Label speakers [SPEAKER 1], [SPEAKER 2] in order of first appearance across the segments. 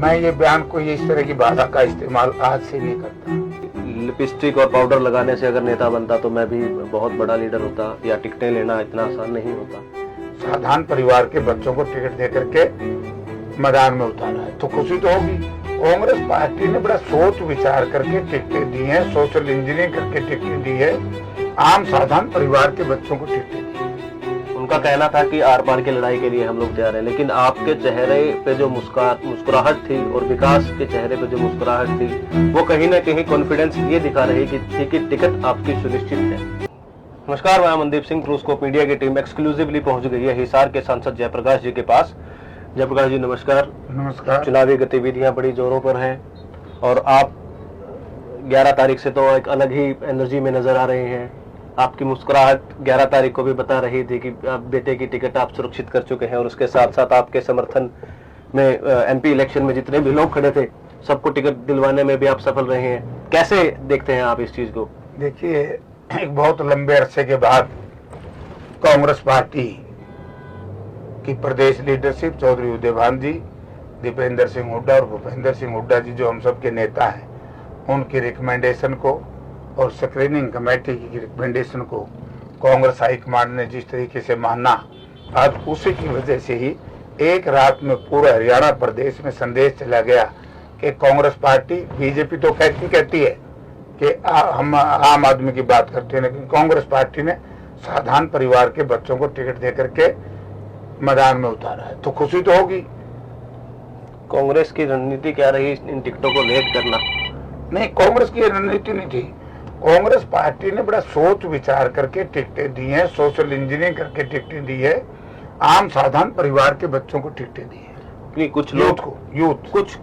[SPEAKER 1] मैं ये बयान कोई इस तरह की भाषा का इस्तेमाल आज से नहीं करता।
[SPEAKER 2] लिपस्टिक और पाउडर लगाने से अगर नेता बनता तो मैं भी बहुत बड़ा लीडर होता, या टिकटें लेना इतना आसान नहीं होता।
[SPEAKER 1] साधारण परिवार के बच्चों को टिकट दे करके मैदान में उतारा है तो खुशी तो होगी। कांग्रेस पार्टी ने बड़ा सोच विचार करके टिकटें दी हैं, सोशल इंजीनियरिंग करके टिकटें दी है, आम साधारण परिवार के बच्चों को टिकटें दी।
[SPEAKER 2] उनका कहना था कि आर पार की लड़ाई के लिए हम लोग तैयार हैं, लेकिन आपके चेहरे पे जो मुस्कुराहट थी और विकास के चेहरे पे जो मुस्कुराहट थी वो कहीं ना कहीं कॉन्फिडेंस ये दिखा रही थी कि टिकट आपकी सुनिश्चित है। नमस्कार, मैं मनदीप सिंह। ट्रूस्कोप मीडिया की टीम एक्सक्लूसिवली पहुंच गई है हिसार के सांसद जयप्रकाश जी के पास। जयप्रकाश जी नमस्कार।
[SPEAKER 1] नमस्कार।
[SPEAKER 2] चुनावी गतिविधियां बड़ी जोरों पर हैं और आप 11 तारीख से तो एक अलग ही एनर्जी में नजर आ रहे हैं। आपकी मुस्कुराहट 11 तारीख को भी बता रही थी कि आप बेटे की टिकट आप सुरक्षित कर चुके हैं और उसके साथ साथ आपके समर्थन में एमपी इलेक्शन में जितने भी लोग खड़े थे सबको टिकट दिलवाने में भी आप सफल रहे हैं। कैसे देखते हैं आप इस चीज को?
[SPEAKER 1] देखिए, एक बहुत लंबे अरसे के बाद कांग्रेस पार्टी की प्रदेश लीडरशिप चौधरी उदयभान जी, दीपेंद्र सिंह हुड्डा और भूपेंद्र सिंह हुड्डा जी जो हम सबके नेता हैं, उनकी रिकमेंडेशन को और स्क्रीनिंग कमेटी की रिकमेंडेशन को कांग्रेस हाईकमांड ने जिस तरीके से माना, आज उसी की वजह से ही एक रात में पूरा हरियाणा प्रदेश में संदेश चला गया कि कांग्रेस पार्टी, बीजेपी तो कहती है कि हम आम आदमी की बात करते हैं, लेकिन कांग्रेस पार्टी ने साधारण परिवार के बच्चों को टिकट दे करके मैदान में उतारा है तो खुशी तो होगी।
[SPEAKER 2] कांग्रेस की रणनीति क्या रही इन टिकटों को लेट करना?
[SPEAKER 1] नहीं, कांग्रेस की रणनीति नहीं थी। कांग्रेस पार्टी ने बड़ा सोच विचार करके टिकटें दी हैं, सोशल इंजीनियरिंग करके टिकटें दी है, आम साधारण परिवार के बच्चों को टिकटें दी है।
[SPEAKER 2] कुछ लोग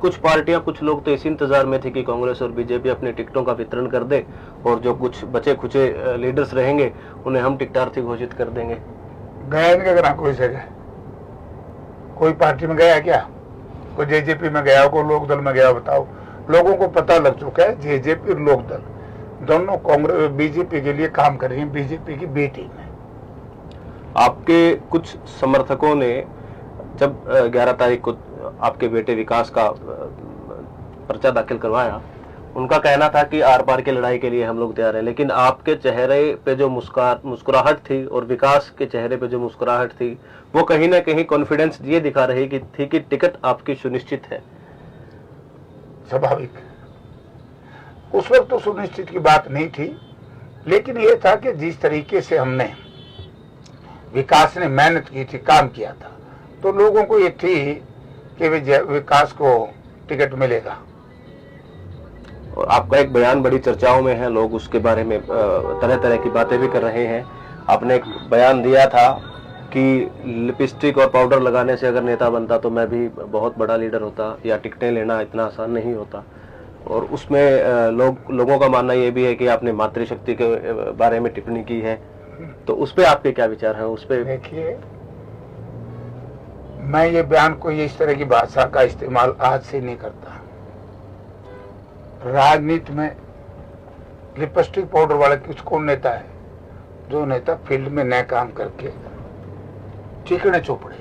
[SPEAKER 2] कुछ पार्टियां, कुछ लोग तो इस इंतजार में थे कि कांग्रेस और बीजेपी अपने टिकटों का वितरण कर दे और जो कुछ बचे खुचे लीडर्स रहेंगे उन्हें हम टिकटार्थी घोषित कर देंगे।
[SPEAKER 1] गया नहीं करना कोई जगह, कोई पार्टी में गया क्या? कोई जेजेपी में गया, कोई लोकदल में गया? बताओ। लोगों को पता लग चुका है जेजेपी और लोकदल दोनों कांग्रेस बीजेपी के लिए काम कर रही है, बीजेपी की बी टीम है।
[SPEAKER 2] आपके कुछ समर्थकों ने जब 11 तारीख को आपके बेटे विकास का पर्चा दाखिल करवाया, उनका कहना था कि आर पार की लड़ाई के लिए हम लोग तैयार हैं, लेकिन आपके चेहरे पे जो मुस्कुराहट थी और विकास के चेहरे पे जो मुस्कुराहट थी वो कहीं ना कहीं कॉन्फिडेंस ये दिखा रही थी कि टिकट आपकी सुनिश्चित है।
[SPEAKER 1] स्वाभाविक, उस वक्त तो सुनिश्चित की बात नहीं थी, लेकिन ये था कि जिस तरीके से हमने विकास ने मेहनत की थी, काम किया था, तो लोगों को ये थी कि विकास को टिकट मिलेगा।
[SPEAKER 2] और आपका एक बयान बड़ी चर्चाओं में है, लोग उसके बारे में तरह तरह की बातें भी कर रहे हैं। आपने एक बयान दिया था कि लिपस्टिक और पाउडर लगाने से अगर नेता बनता तो मैं भी बहुत बड़ा लीडर होता, या टिकटें लेना इतना आसान नहीं होता। और उसमें लोगों का मानना ये भी है कि आपने मातृशक्ति के बारे में टिप्पणी की है, तो उस पर आपके क्या विचार हैं? उस पर
[SPEAKER 1] देखिए, मैं ये बयान कोई इस तरह की भाषा का इस्तेमाल आज से नहीं करता। राजनीति में लिपस्टिक पाउडर वाला कुछ कौन नेता है? जो नेता फील्ड में नए काम करके चिकने चोपड़े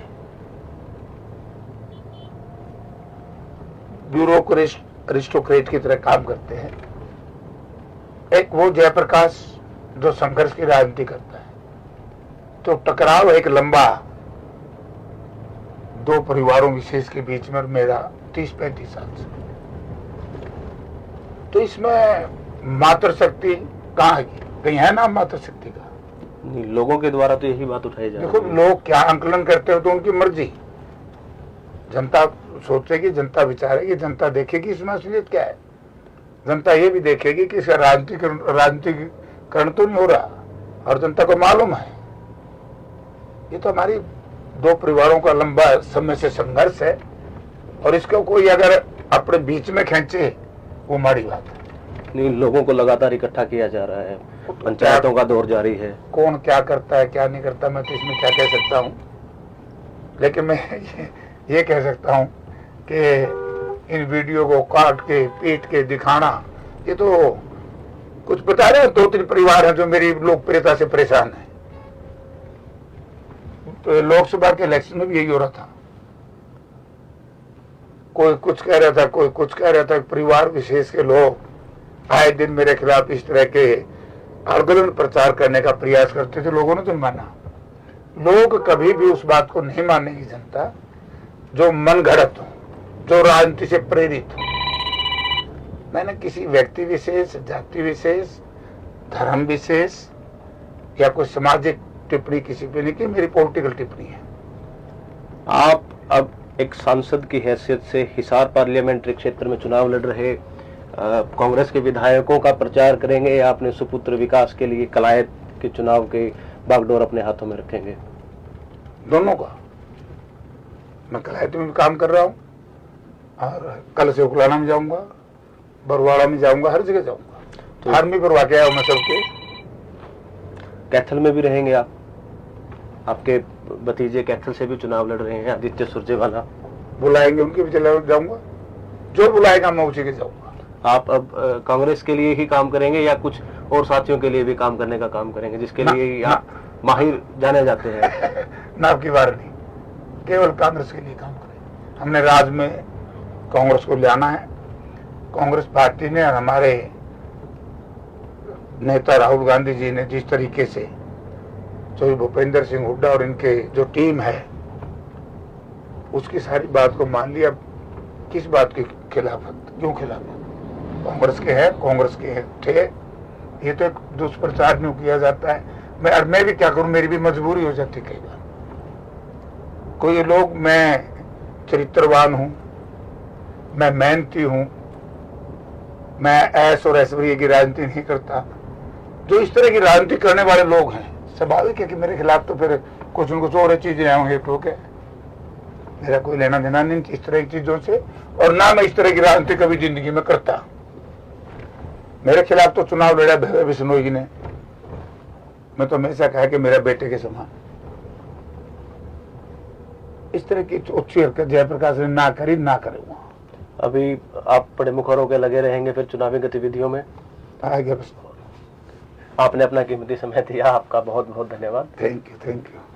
[SPEAKER 1] ब्यूरोक्रेट अरिस्टोक्रेट की तरह काम करते हैं। एक वो जयप्रकाश जो संघर्ष की राजनीति करता है, तो टकराव एक लंबा दो परिवारों विशेष के बीच में, मेरा 30-35 साल से, तो इसमें मातृशक्ति कहाँ है? कहीं है ना मातृशक्ति का?
[SPEAKER 2] नहीं, लोगों के द्वारा तो यही बात उठाई जा रही है।
[SPEAKER 1] देखो, लोग क्या आंकलन करते हो तो उनकी मर्जी। जनता सोचेगी, जनता विचारेगी, जनता देखेगी इसमें असलियत क्या है। जनता ये भी देखेगी कि इसका राजनीतिकरण तो नहीं हो रहा, और जनता को मालूम है ये तो हमारी दो परिवारों का लंबा समय से संघर्ष है, और इसको कोई अगर अपने बीच में खींचे वो माड़ी बात है।
[SPEAKER 2] नहीं, लोगों को लगातार इकट्ठा किया जा रहा है, पंचायतों का दौर जारी है।
[SPEAKER 1] कौन क्या करता है क्या नहीं करता मैं तो इसमें क्या कह सकता हूँ, लेकिन मैं ये कह सकता हूँ कि इन वीडियो को काट के पीट के दिखाना, ये तो कुछ बता रहे हैं। 2-3 परिवार हैं जो मेरी लोकप्रियता से परेशान है। तो लोकसभा के इलेक्शन में भी यही हो रहा था। कोई कुछ कह रहा था, कोई कुछ कह रहा था। परिवार विशेष के लोग आए दिन मेरे खिलाफ इस तरह के आंदोलन प्रचार करने का प्रयास करते थे। लोगों ने तो माना। लोग कभी भी उस बात को नहीं मानेगी जनता जो मन घड़त हो, जो राजनीति से प्रेरित हो। मैंने किसी व्यक्ति विशेष, जाति विशेष, धर्म विशेष या कोई सामाजिक टिप्पणी किसी पे नहीं की। मेरी पॉलिटिकल टिप्पणी है।
[SPEAKER 2] आप अब एक सांसद की हैसियत से हिसार पार्लियामेंट्री क्षेत्र में चुनाव लड़ रहे कांग्रेस के विधायकों का प्रचार करेंगे या अपने सुपुत्र विकास के लिए कलायत के चुनाव के बागडोर अपने हाथों में रखेंगे?
[SPEAKER 1] दोनों का। मैं कलायत में भी काम कर रहा हूँ और कल से उकलाना में जाऊंगा, बरवाड़ा में जाऊंगा, हर जगह जाऊंगा। तो आर्मी पर वाकई आया मैं सबके।
[SPEAKER 2] कैथल में भी रहेंगे आप? आपके भतीजे कैथल से भी चुनाव लड़ रहे हैं, आदित्य सुरजेवाला।
[SPEAKER 1] बुलाएंगे उनके भी चला जाऊंगा। जो बुलाएगा मैं उसी के जाऊंगा।
[SPEAKER 2] आप अब कांग्रेस के लिए ही काम करेंगे या कुछ और साथियों के लिए भी काम करने का काम करेंगे जिसके लिए आप माहिर जाने जाते हैं?
[SPEAKER 1] ना की बार नहीं, केवल कांग्रेस के लिए काम करें। हमने राज्य में कांग्रेस को ले आना है। कांग्रेस पार्टी ने और हमारे नेता राहुल गांधी जी ने जिस तरीके से जो भूपेंद्र सिंह हुड्डा और इनके जो टीम है उसकी सारी बात को मान लिया। किस बात की खिलाफत, क्यों खिलाफत? कांग्रेस के हैं, कांग्रेस के थे। ये तो एक दुष्प्रचार नहीं किया जाता है। मैं भी क्या करूं, मेरी भी मजबूरी हो जाती कई बार। कोई लोग, मैं चरित्रवान हूं, मैं मेहनती हूं, मैं ऐश और ऐश्वर्य की राजनीति नहीं करता। जो इस तरह की राजनीति करने वाले लोग हैं, स्वाभाविक है कि मेरे खिलाफ तो फिर कुछ न कुछ और चीजें होंगी। तो क्या, मेरा कोई लेना देना नहीं इस तरह की चीजों से, और ना मैं इस तरह की राजनीति कभी जिंदगी में करता। मेरे खिलाफ तो चुनाव लड़ा भैरव बिश्नोई ने। मैं तो हमेशा कहा कि मेरा बेटे के समान। इस तरह की अच्छी हरकत जयप्रकाश ने ना करी, ना करे।
[SPEAKER 2] अभी आप बड़े मुखर होकर लगे रहेंगे फिर चुनावी गतिविधियों में?
[SPEAKER 1] आगे बस।
[SPEAKER 2] आपने अपना कीमती समय दिया, आपका बहुत बहुत धन्यवाद।
[SPEAKER 1] Thank you, thank you.